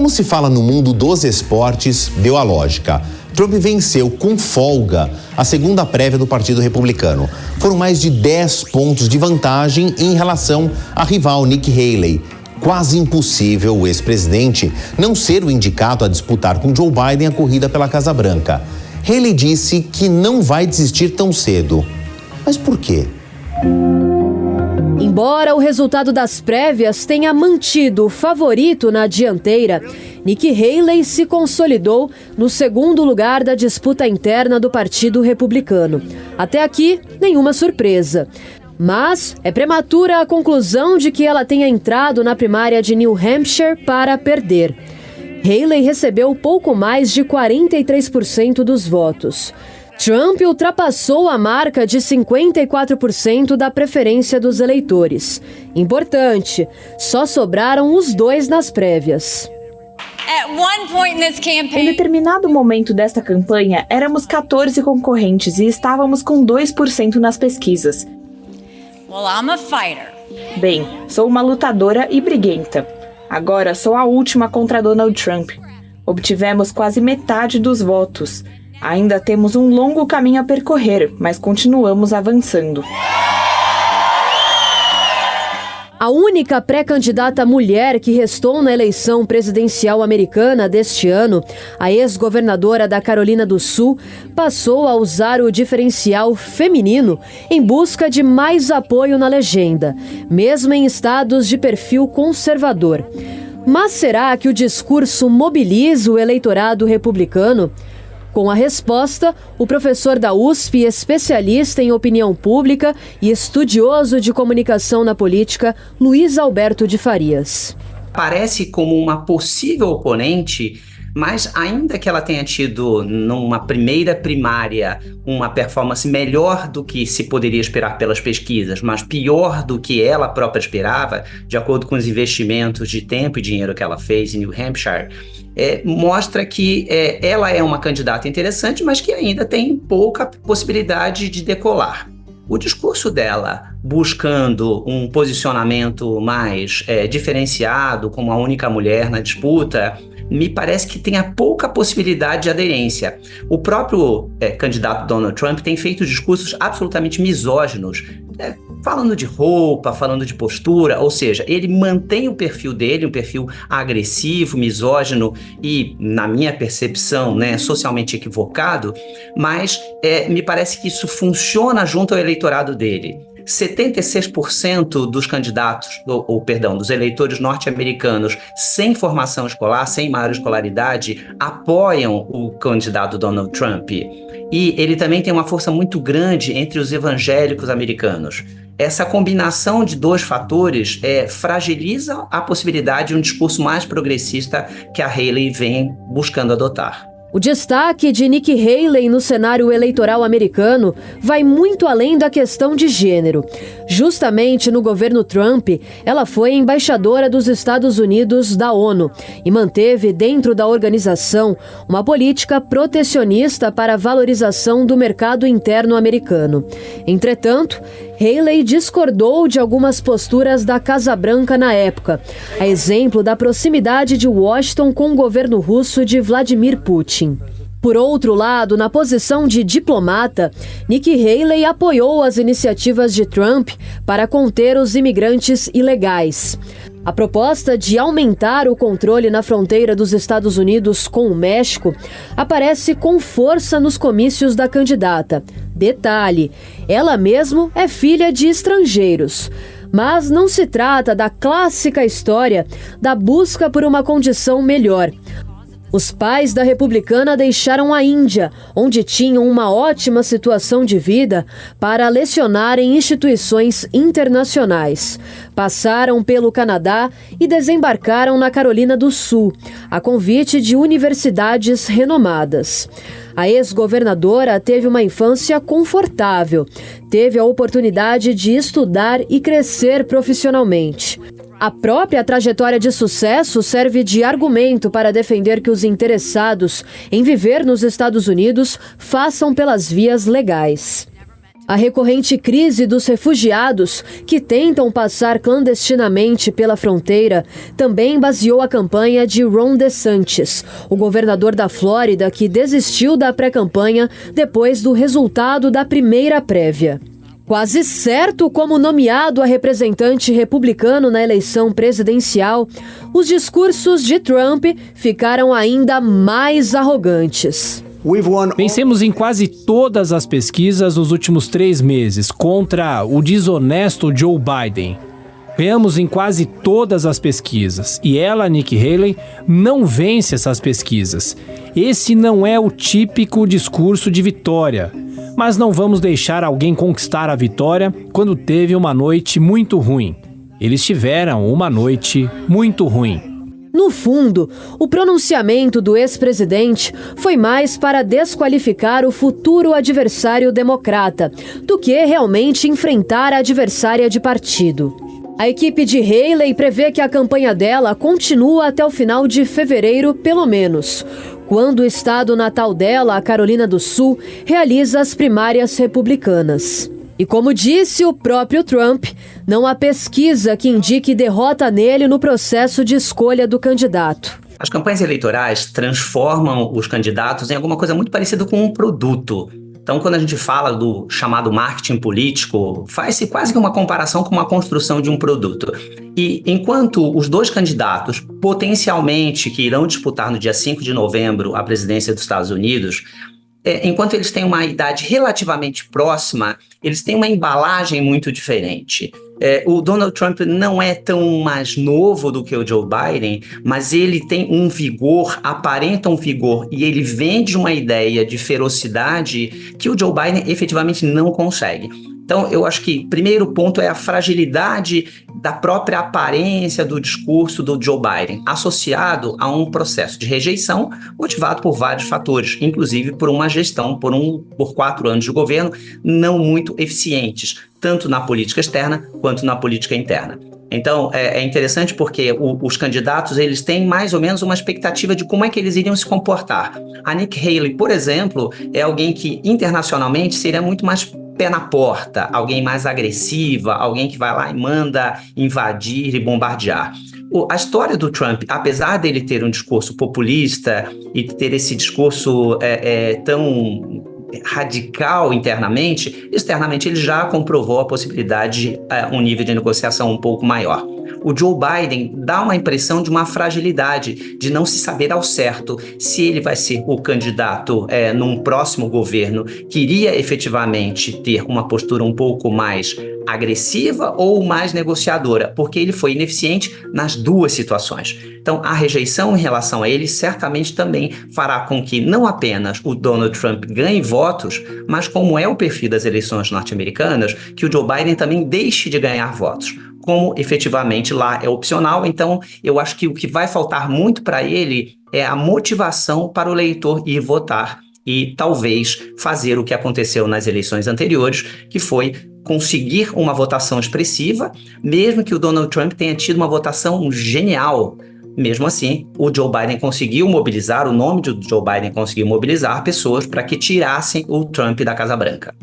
Como se fala no mundo dos esportes, deu a lógica. Trump venceu com folga a segunda prévia do Partido Republicano. Foram mais de 10 pontos de vantagem em relação à rival Nikki Haley. Quase impossível o ex-presidente não ser o indicado a disputar com Joe Biden a corrida pela Casa Branca. Haley disse que não vai desistir tão cedo. Mas por quê? Embora o resultado das prévias tenha mantido o favorito na dianteira, Nikki Haley se consolidou no segundo lugar da disputa interna do Partido Republicano. Até aqui, nenhuma surpresa. Mas é prematura a conclusão de que ela tenha entrado na primária de New Hampshire para perder. Haley recebeu pouco mais de 43% dos votos. Trump ultrapassou a marca de 54% da preferência dos eleitores. Importante, só sobraram os dois nas prévias. Em determinado momento desta campanha, éramos 14 concorrentes e estávamos com 2% nas pesquisas. Bem, sou uma lutadora e briguenta. Agora sou a última contra Donald Trump. Obtivemos quase metade dos votos. Ainda temos um longo caminho a percorrer, mas continuamos avançando. A única pré-candidata mulher que restou na eleição presidencial americana deste ano, a ex-governadora da Carolina do Sul, passou a usar o diferencial feminino em busca de mais apoio na legenda, mesmo em estados de perfil conservador. Mas será que o discurso mobiliza o eleitorado republicano? Com a resposta, o professor da USP, especialista em opinião pública e estudioso de comunicação na política, Luiz Alberto de Farias. Parece como uma possível oponente, mas ainda que ela tenha tido, numa primeira primária, uma performance melhor do que se poderia esperar pelas pesquisas, mas pior do que ela própria esperava, de acordo com os investimentos de tempo e dinheiro que ela fez em New Hampshire, mostra que ela é uma candidata interessante, mas que ainda tem pouca possibilidade de decolar. O discurso dela, buscando um posicionamento mais diferenciado, como a única mulher na disputa, me parece que tenha pouca possibilidade de aderência. O próprio candidato Donald Trump tem feito discursos absolutamente misóginos, falando de roupa, falando de postura, ou seja, ele mantém o perfil dele, um perfil agressivo, misógino e, na minha percepção, socialmente equivocado, mas me parece que isso funciona junto ao eleitorado dele. 76% dos candidatos, dos eleitores norte-americanos sem formação escolar, sem maior escolaridade, apoiam o candidato Donald Trump. E ele também tem uma força muito grande entre os evangélicos americanos. Essa combinação de dois fatores fragiliza a possibilidade de um discurso mais progressista que a Haley vem buscando adotar. O destaque de Nikki Haley no cenário eleitoral americano vai muito além da questão de gênero. Justamente no governo Trump, ela foi embaixadora dos Estados Unidos da ONU e manteve dentro da organização uma política protecionista para a valorização do mercado interno americano. Entretanto, Haley discordou de algumas posturas da Casa Branca na época, a exemplo da proximidade de Washington com o governo russo de Vladimir Putin. Por outro lado, na posição de diplomata, Nikki Haley apoiou as iniciativas de Trump para conter os imigrantes ilegais. A proposta de aumentar o controle na fronteira dos Estados Unidos com o México aparece com força nos comícios da candidata. Detalhe, ela mesma é filha de estrangeiros. Mas não se trata da clássica história da busca por uma condição melhor. Os pais da republicana deixaram a Índia, onde tinham uma ótima situação de vida, para lecionar em instituições internacionais. Passaram pelo Canadá e desembarcaram na Carolina do Sul, a convite de universidades renomadas. A ex-governadora teve uma infância confortável, teve a oportunidade de estudar e crescer profissionalmente. A própria trajetória de sucesso serve de argumento para defender que os interessados em viver nos Estados Unidos façam pelas vias legais. A recorrente crise dos refugiados que tentam passar clandestinamente pela fronteira também baseou a campanha de Ron DeSantis, o governador da Flórida que desistiu da pré-campanha depois do resultado da primeira prévia. Quase certo como nomeado a representante republicano na eleição presidencial, os discursos de Trump ficaram ainda mais arrogantes. Vencemos em quase todas as pesquisas nos últimos 3 meses contra o desonesto Joe Biden. Ganhamos em quase todas as pesquisas e ela, Nikki Haley, não vence essas pesquisas. Esse não é o típico discurso de vitória. Mas não vamos deixar alguém conquistar a vitória quando teve uma noite muito ruim. Eles tiveram uma noite muito ruim. No fundo, o pronunciamento do ex-presidente foi mais para desqualificar o futuro adversário democrata do que realmente enfrentar a adversária de partido. A equipe de Haley prevê que a campanha dela continua até o final de fevereiro, pelo menos, quando o estado natal dela, a Carolina do Sul, realiza as primárias republicanas. E como disse o próprio Trump, não há pesquisa que indique derrota nele no processo de escolha do candidato. As campanhas eleitorais transformam os candidatos em alguma coisa muito parecida com um produto. Então, quando a gente fala do chamado marketing político, faz-se quase que uma comparação com uma construção de um produto. E enquanto os dois candidatos, potencialmente, que irão disputar no dia 5 de novembro a presidência dos Estados Unidos, enquanto eles têm uma idade relativamente próxima, eles têm uma embalagem muito diferente. O Donald Trump não é tão mais novo do que o Joe Biden, mas ele tem um vigor, aparenta um vigor, e ele vende uma ideia de ferocidade que o Joe Biden efetivamente não consegue. Então, eu acho que o primeiro ponto é a fragilidade da própria aparência do discurso do Joe Biden, associado a um processo de rejeição motivado por vários fatores, inclusive por uma gestão, por 4 anos de governo não muito eficientes, tanto na política externa quanto na política interna. Então, é interessante porque os candidatos, eles têm mais ou menos uma expectativa de como é que eles iriam se comportar. A Nikki Haley, por exemplo, é alguém que internacionalmente seria muito mais pé na porta, alguém mais agressiva, alguém que vai lá e manda invadir e bombardear. A história do Trump, apesar dele ter um discurso populista e ter esse discurso tão radical internamente, externamente ele já comprovou a possibilidade de um nível de negociação um pouco maior. O Joe Biden dá uma impressão de uma fragilidade, de não se saber ao certo se ele vai ser o candidato num próximo governo que iria efetivamente ter uma postura um pouco mais agressiva ou mais negociadora, porque ele foi ineficiente nas duas situações. Então, a rejeição em relação a ele certamente também fará com que não apenas o Donald Trump ganhe votos, mas como é o perfil das eleições norte-americanas, que o Joe Biden também deixe de ganhar votos. Como efetivamente lá é opcional, então eu acho que o que vai faltar muito para ele é a motivação para o eleitor ir votar e talvez fazer o que aconteceu nas eleições anteriores, que foi conseguir uma votação expressiva, mesmo que o Donald Trump tenha tido uma votação genial. Mesmo assim, o Joe Biden conseguiu mobilizar, o nome do Joe Biden conseguiu mobilizar pessoas para que tirassem o Trump da Casa Branca.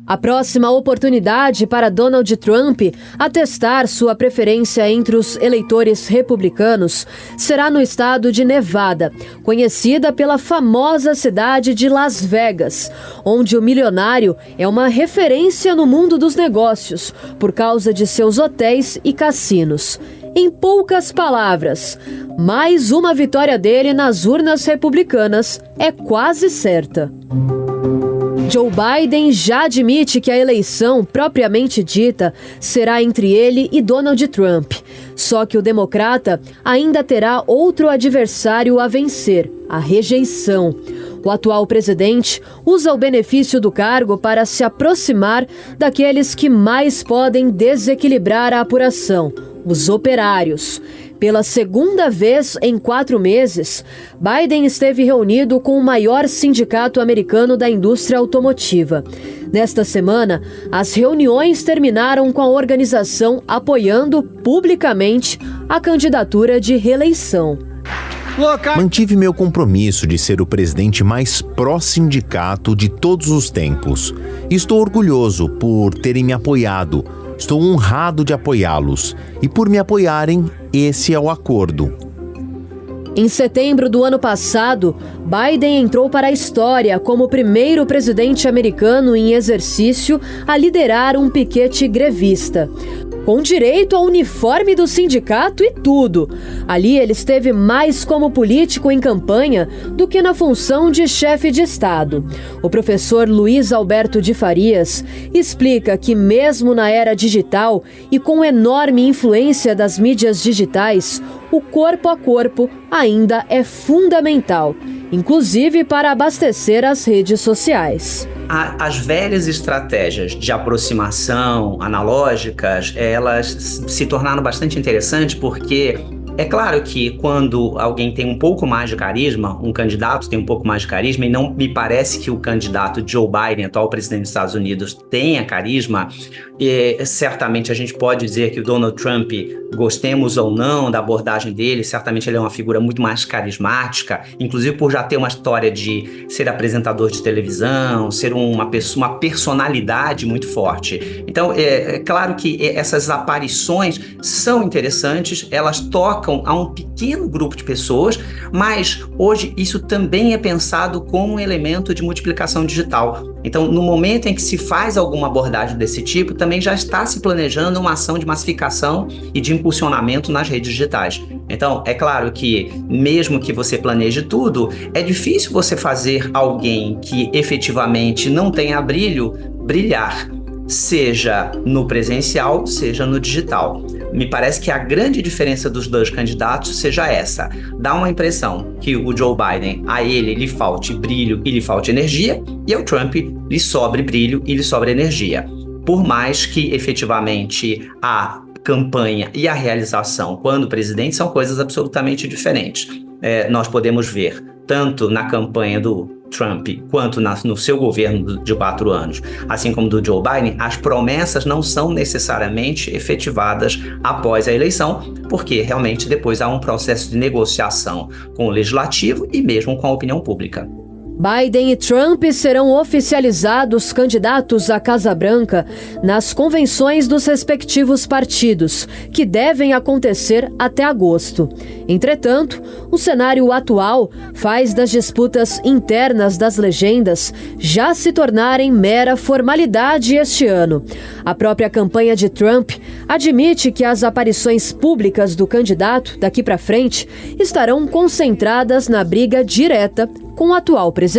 A próxima oportunidade para Donald Trump atestar sua preferência entre os eleitores republicanos será no estado de Nevada, conhecida pela famosa cidade de Las Vegas, onde o milionário é uma referência no mundo dos negócios por causa de seus hotéis e cassinos. Em poucas palavras, mais uma vitória dele nas urnas republicanas é quase certa. Joe Biden já admite que a eleição, propriamente dita, será entre ele e Donald Trump. Só que o democrata ainda terá outro adversário a vencer, a rejeição. O atual presidente usa o benefício do cargo para se aproximar daqueles que mais podem desequilibrar a apuração, os operários. Pela segunda vez em 4 meses, Biden esteve reunido com o maior sindicato americano da indústria automotiva. Nesta semana, as reuniões terminaram com a organização apoiando publicamente a candidatura de reeleição. Mantive meu compromisso de ser o presidente mais pró-sindicato de todos os tempos. Estou orgulhoso por terem me apoiado. Estou honrado de apoiá-los. E por me apoiarem, esse é o acordo. Em setembro do ano passado, Biden entrou para a história como o primeiro presidente americano em exercício a liderar um piquete grevista. Com direito ao uniforme do sindicato e tudo. Ali ele esteve mais como político em campanha do que na função de chefe de Estado. O professor Luiz Alberto de Farias explica que mesmo na era digital e com enorme influência das mídias digitais, o corpo a corpo ainda é fundamental, inclusive para abastecer as redes sociais. As velhas estratégias de aproximação analógicas, elas se tornaram bastante interessantes porque é claro que quando alguém tem um pouco mais de carisma, um candidato tem um pouco mais de carisma, e não me parece que o candidato Joe Biden, atual presidente dos Estados Unidos, tenha carisma, certamente a gente pode dizer que o Donald Trump, gostemos ou não da abordagem dele, certamente ele é uma figura muito mais carismática, inclusive por já ter uma história de ser apresentador de televisão, ser uma personalidade muito forte. Então, é claro que essas aparições são interessantes, elas tocam a um pequeno grupo de pessoas, mas hoje isso também é pensado como um elemento de multiplicação digital. Então, no momento em que se faz alguma abordagem desse tipo, também já está se planejando uma ação de massificação e de impulsionamento nas redes digitais. Então, é claro que, mesmo que você planeje tudo, é difícil você fazer alguém que efetivamente não tenha brilho, brilhar, seja no presencial, seja no digital. Me parece que a grande diferença dos dois candidatos seja essa. Dá uma impressão que o Joe Biden, a ele lhe falte brilho e lhe falte energia, e ao Trump lhe sobre brilho e lhe sobre energia. Por mais que efetivamente a campanha e a realização quando presidente são coisas absolutamente diferentes. Nós podemos ver, tanto na campanha do Trump quanto no seu governo de 4 anos, assim como do Joe Biden, as promessas não são necessariamente efetivadas após a eleição, porque realmente depois há um processo de negociação com o legislativo e mesmo com a opinião pública. Biden e Trump serão oficializados candidatos à Casa Branca nas convenções dos respectivos partidos, que devem acontecer até agosto. Entretanto, o cenário atual faz das disputas internas das legendas já se tornarem mera formalidade este ano. A própria campanha de Trump admite que as aparições públicas do candidato daqui para frente estarão concentradas na briga direta com o atual presidente.